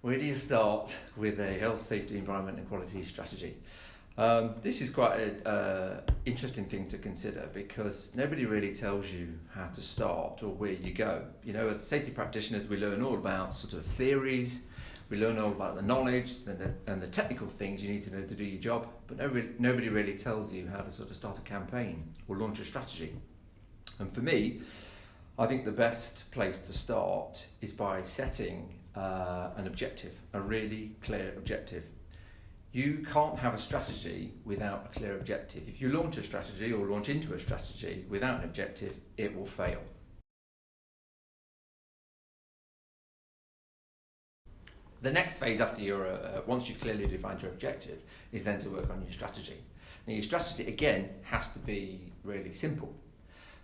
Where do you start with a health, safety, environment and quality strategy? This is quite an interesting thing to consider because nobody really tells you how to start or where you go. You know, as safety practitioners, we learn all about sort of theories, we learn all about the knowledge and the technical things you need to know to do your job, but nobody really tells you how to sort of start a campaign or launch a strategy. And for me, I think the best place to start is by setting an objective, a really clear objective. You can't have a strategy without a clear objective. If you launch a strategy or launch into a strategy without an objective, it will fail. The next phase after once you've clearly defined your objective is then to work on your strategy. Now your strategy again has to be really simple.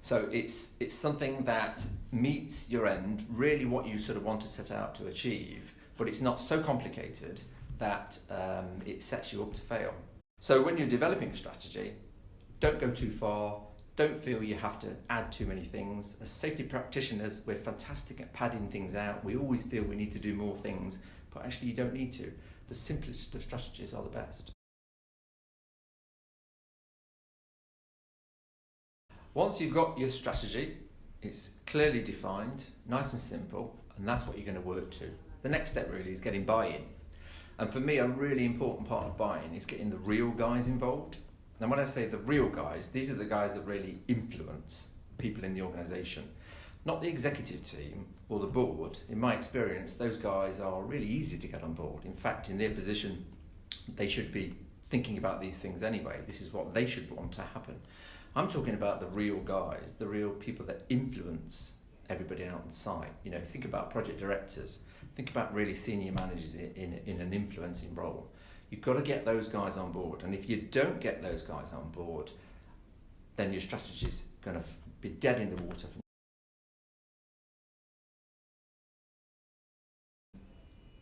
So it's something that meets your end, really what you sort of want to set out to achieve, but it's not so complicated that it sets you up to fail. So when you're developing a strategy, don't go too far, don't feel you have to add too many things. As safety practitioners, we're fantastic at padding things out. We always feel we need to do more things, but actually you don't need to. The simplest of strategies are the best. Once you've got your strategy, it's clearly defined, nice and simple, and that's what you're going to work to. The next step really is getting buy-in. And for me, a really important part of buy-in is getting the real guys involved. And when I say the real guys, these are the guys that really influence people in the organisation. Not the executive team or the board. In my experience, those guys are really easy to get on board. In fact, in their position, they should be thinking about these things anyway. This is what they should want to happen. I'm talking about the real guys, the real people that influence everybody out on site. You know, think about project directors, think about really senior managers in an influencing role. You've got to get those guys on board, and if you don't get those guys on board, then your strategy's going to be dead in the water.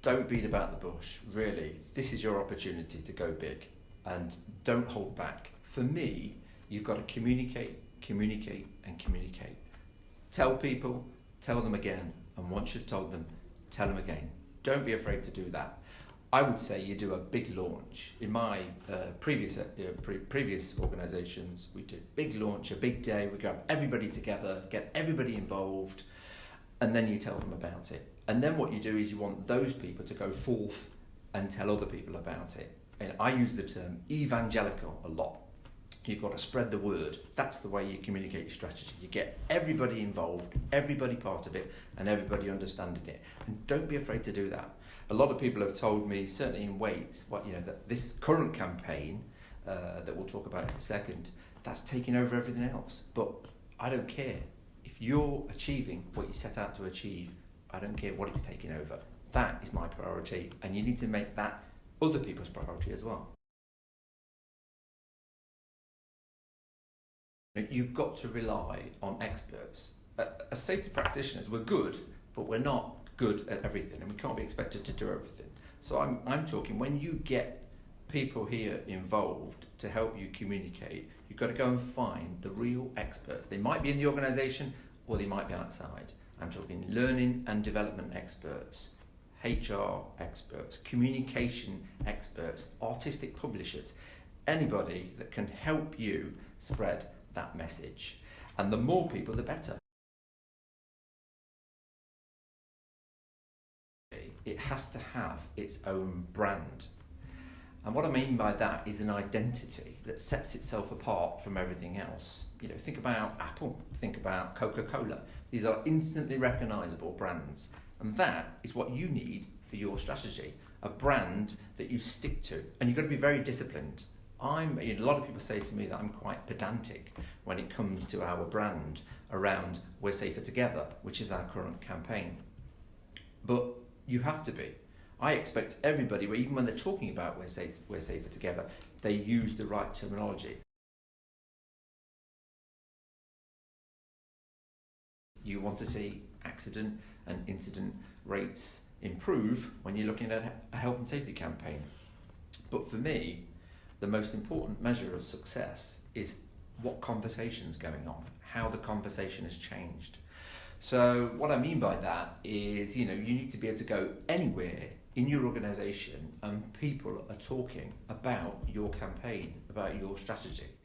Don't beat about the bush, really. This is your opportunity to go big, and don't hold back. For me, you've got to communicate, communicate, and communicate. Tell people, tell them again, and once you've told them, tell them again. Don't be afraid to do that. I would say you do a big launch. In my previous organisations, we did a big launch, a big day, we grab everybody together, get everybody involved, and then you tell them about it. And then what you do is you want those people to go forth and tell other people about it. And I use the term evangelical a lot. You've got to spread the word. That's the way you communicate your strategy. You get everybody involved, everybody part of it, and everybody understanding it. And don't be afraid to do that. A lot of people have told me, certainly in Wates, that this current campaign that we'll talk about in a second, that's taking over everything else. But I don't care. If you're achieving what you set out to achieve, I don't care what it's taking over. That is my priority, and you need to make that other people's priority as well. You've got to rely on experts. As safety practitioners, we're good, but we're not good at everything, and we can't be expected to do everything. So I'm talking, when you get people here involved to help you communicate, you've got to go and find the real experts. They might be in the organisation, or they might be outside. I'm talking learning and development experts, HR experts, communication experts, artistic publishers, anybody that can help you spread that message. And the more people, the better. It has to have its own brand. And what I mean by that is an identity that sets itself apart from everything else. You know, think about Apple, think about Coca-Cola. These are instantly recognizable brands. And that is what you need for your strategy, a brand that you stick to. And you've got to be very disciplined. A lot of people say to me that I'm quite pedantic when it comes to our brand around We're Safer Together, which is our current campaign. But you have to be. I expect everybody, even when they're talking about We're Safer Together, they use the right terminology. You want to see accident and incident rates improve when you're looking at a health and safety campaign. But for me, the most important measure of success is what conversation's going on, how the conversation has changed. So what I mean by that is, you need to be able to go anywhere in your organisation and people are talking about your campaign, about your strategy.